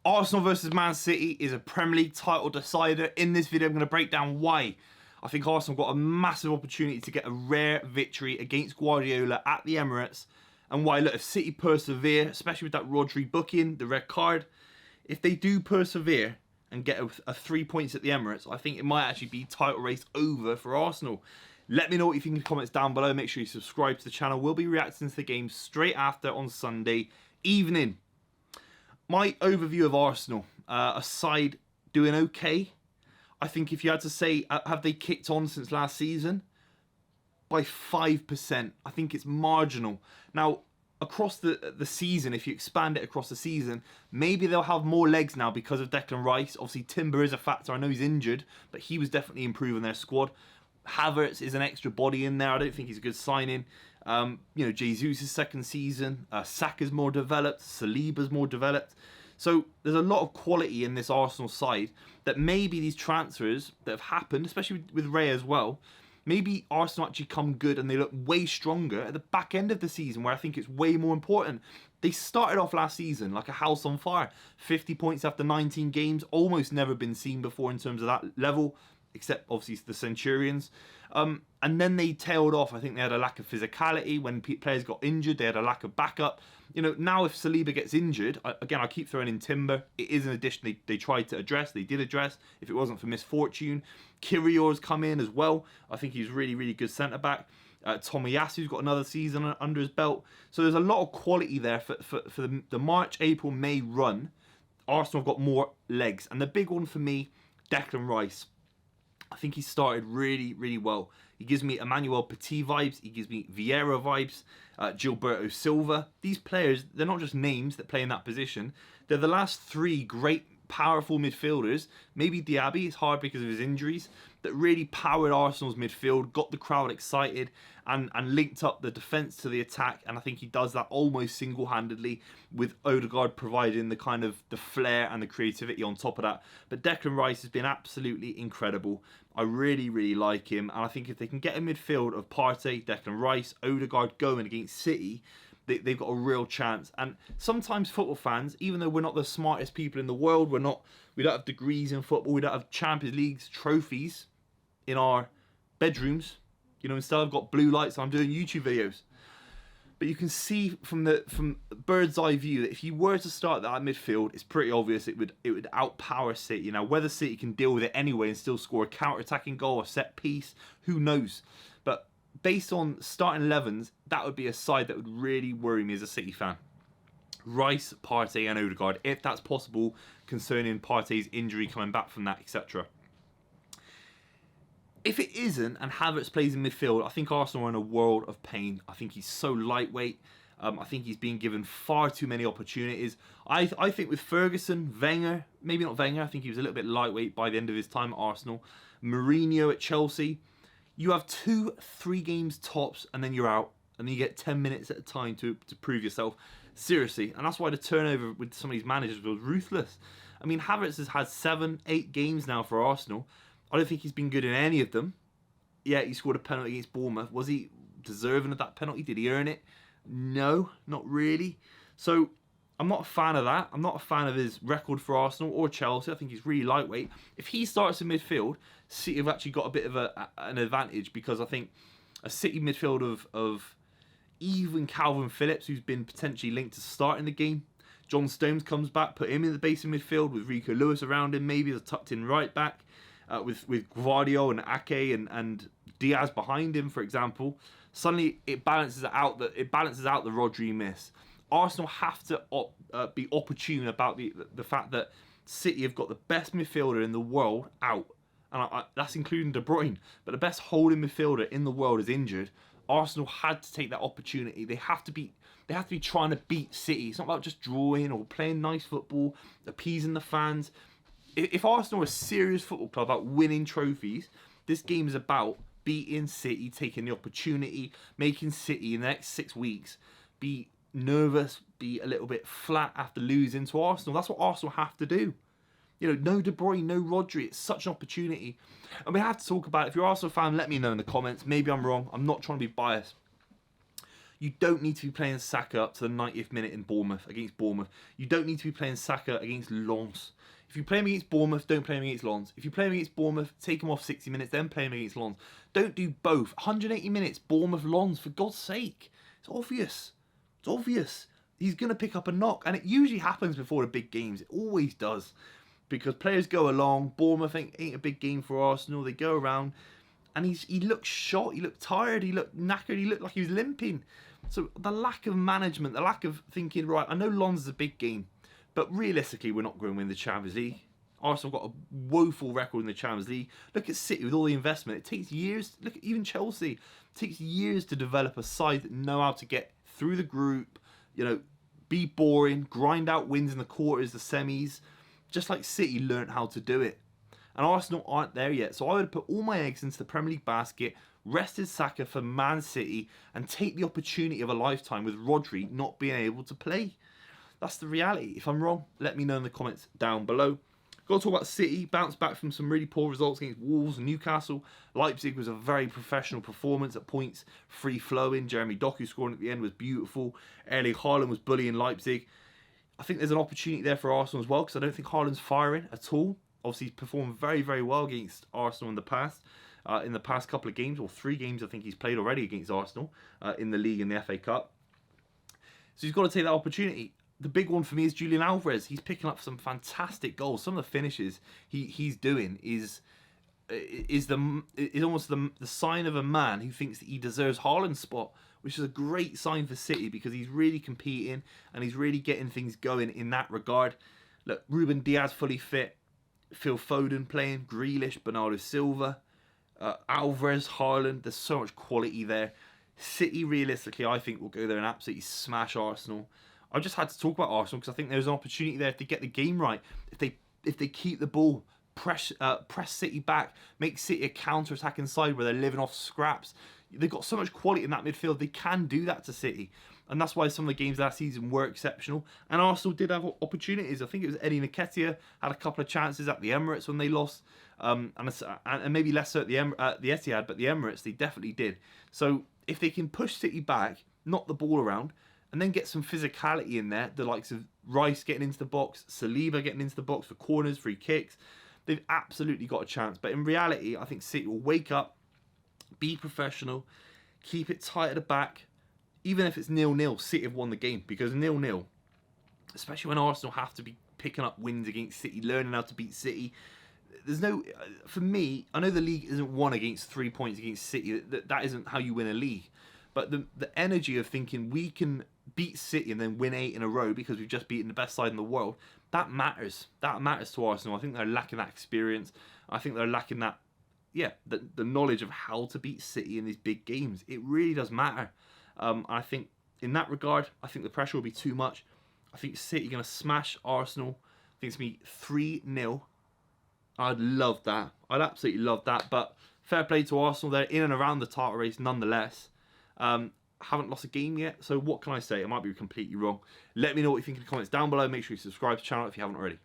Arsenal versus Man City is a Premier League title decider. In this video, I'm going to break down why I think Arsenal got a massive opportunity to get a rare victory against Guardiola at the Emirates, and why, look, if City persevere, especially with that Rodri booking, the red card, if they do persevere and get a 3 points at the Emirates, I think it might actually be title race over for Arsenal. Let me know what you think in the comments down below. Make sure you subscribe to the channel. We'll be reacting to the game straight after on Sunday evening. My overview of Arsenal, a side doing okay. I think if you had to say, have they kicked on since last season? By 5%. I think it's marginal. Now, across the season, if you expand it across the season, maybe they'll have more legs now because of Declan Rice. Obviously, Timber is a factor. I know he's injured, but he was definitely improving their squad. Havertz is an extra body in there. I don't think he's a good signing. You know, Jesus' second season. Saka's more developed. Saliba's more developed. So there's a lot of quality in this Arsenal side that maybe these transfers that have happened, especially with Ray as well, maybe Arsenal actually come good and they look way stronger at the back end of the season, where I think it's way more important. They started off last season like a house on fire. 50 points after 19 games. Almost never been seen before in terms of that level, except obviously the Centurions. And then they tailed off. I think they had a lack of physicality. When players got injured, they had a lack of backup. You know, now if Saliba gets injured, again, I keep throwing in Timber. It is an addition they tried to address. They did address, if it wasn't for misfortune. Kyrgios's come in as well. I think he's really, really good centre-back. Tomiyasu's got another season under his belt. So there's a lot of quality there for the March, April, May run. Arsenal have got more legs. And the big one for me, Declan Rice. I think he started really, really well. He gives me Emmanuel Petit vibes. He gives me Vieira vibes. Gilberto Silva. These players, they're not just names that play in that position. They're the last three great, powerful midfielders. Maybe Diaby, it's hard because of his injuries, that really powered Arsenal's midfield, got the crowd excited, and linked up the defence to the attack. And I think he does that almost single-handedly, with Odegaard providing the kind of the flair and the creativity on top of that. But Declan Rice has been absolutely incredible. I really, really like him. And I think if they can get a midfield of Partey, Declan Rice, Odegaard going against City, they've got a real chance. And sometimes football fans, even though we're not the smartest people in the world, we don't have degrees in football, we don't have Champions League trophies in our bedrooms. You know, instead I've got blue lights and I'm doing YouTube videos. But you can see from bird's eye view that if you were to start that midfield, it's pretty obvious it would outpower City. Now, whether City can deal with it anyway and still score a counter-attacking goal, a set piece, who knows? But based on starting 11s, that would be a side that would really worry me as a City fan. Rice, Partey and Odegaard, if that's possible, concerning Partey's injury coming back from that, etc. If it isn't, and Havertz plays in midfield, I think Arsenal are in a world of pain. I think he's so lightweight. I think he's being given far too many opportunities. I think with Ferguson, Wenger, maybe not Wenger, I think he was a little bit lightweight by the end of his time at Arsenal. Mourinho at Chelsea. You have 2-3 games tops and then you're out. And then you get 10 minutes at a time to prove yourself. Seriously. And that's why the turnover with some of these managers was ruthless. I mean, Havertz has had 7-8 games now for Arsenal. I don't think he's been good in any of them. Yeah, he scored a penalty against Bournemouth. Was he deserving of that penalty? Did he earn it? No, not really. So I'm not a fan of that. I'm not a fan of his record for Arsenal or Chelsea. I think he's really lightweight. If he starts in midfield, City have actually got a bit of an advantage, because I think a City midfield of even Calvin Phillips, who's been potentially linked to starting the game. John Stones comes back, put him in the base of midfield with Rico Lewis around him, maybe as a tucked-in right back. With Gvardiol and Ake and Diaz behind him, for example, suddenly it balances out the Rodri miss. Arsenal have to be opportune about the fact that City have got the best midfielder in the world out, and that's including De Bruyne. But the best holding midfielder in the world is injured. Arsenal had to take that opportunity. They have to be trying to beat City. It's not about just drawing or playing nice football, appeasing the fans. If Arsenal are a serious football club about winning trophies, this game is about beating City, taking the opportunity, making City in the next 6 weeks be nervous, be a little bit flat after losing to Arsenal. That's what Arsenal have to do. You know, no De Bruyne, no Rodri. It's such an opportunity. And we have to talk about it. If you're an Arsenal fan, let me know in the comments. Maybe I'm wrong. I'm not trying to be biased. You don't need to be playing Saka up to the 90th minute in Bournemouth, against Bournemouth. You don't need to be playing Saka against Lens. If you play him against Bournemouth, don't play him against Lens. If you play him against Bournemouth, take him off 60 minutes, then play him against Lens. Don't do both. 180 minutes, Bournemouth, Lens, for God's sake. It's obvious. It's obvious. He's going to pick up a knock. And it usually happens before the big games. It always does. Because players go along. Bournemouth ain't a big game for Arsenal. They go around. And he looked shot. He looked tired. He looked knackered. He looked like he was limping. So the lack of management, the lack of thinking, right, I know Lens is a big game. But realistically, we're not going to win the Champions League. Arsenal got a woeful record in the Champions League. Look at City with all the investment. It takes years. Look at even Chelsea. It takes years to develop a side that know how to get through the group, you know, be boring, grind out wins in the quarters, the semis, just like City learnt how to do it. And Arsenal aren't there yet. So I would put all my eggs into the Premier League basket, rested Saka for Man City, and take the opportunity of a lifetime with Rodri not being able to play. That's the reality. If I'm wrong, let me know in the comments down below. Got to talk about City. Bounced back from some really poor results against Wolves and Newcastle. Leipzig was a very professional performance at points, free flowing. Jeremy Doku scoring at the end was beautiful. Erling Haaland was bullying Leipzig. I think there's an opportunity there for Arsenal as well, because I don't think Haaland's firing at all. Obviously, he's performed very, very well against Arsenal in the past. In the past couple of games, or 3 games I think he's played already against Arsenal in the league and the FA Cup. So he's got to take that opportunity. The big one for me is Julian Alvarez. He's picking up some fantastic goals. Some of the finishes he's doing is almost the sign of a man who thinks that he deserves Haaland's spot, which is a great sign for City because he's really competing and he's really getting things going in that regard. Look, Ruben Diaz fully fit, Phil Foden playing, Grealish, Bernardo Silva, Alvarez, Haaland. There's so much quality there. City, realistically, I think will go there and absolutely smash Arsenal. I just had to talk about Arsenal because I think there's an opportunity there if they get the game right. If they keep the ball, press City back, make City a counter-attacking side where they're living off scraps. They've got so much quality in that midfield. They can do that to City. And that's why some of the games last season were exceptional. And Arsenal did have opportunities. I think it was Eddie Nketiah had a couple of chances at the Emirates when they lost. And maybe less so at the Etihad, but the Emirates, they definitely did. So if they can push City back, knock the ball around, and then get some physicality in there, the likes of Rice getting into the box, Saliba getting into the box for corners, free kicks, they've absolutely got a chance. But in reality, I think City will wake up, be professional, keep it tight at the back. Even if it's 0-0, City have won the game. Because 0-0, especially when Arsenal have to be picking up wins against City, learning how to beat City, there's no... For me, I know the league isn't won against 3 points against City. That isn't how you win a league. But the energy of thinking we can beat City and then win 8 in a row because we've just beaten the best side in the world, that matters. That matters to Arsenal. I think they're lacking that experience. I think they're lacking that, the knowledge of how to beat City in these big games. It really does matter. I think in that regard, I think the pressure will be too much. I think City are going to smash Arsenal. I think it's going to be 3-0. I'd love that. I'd absolutely love that. But fair play to Arsenal. They're in and around the title race nonetheless. Haven't lost a game yet, so what can I say? I might be completely wrong. Let me know what you think in the comments down below. Make sure you subscribe to the channel if you haven't already.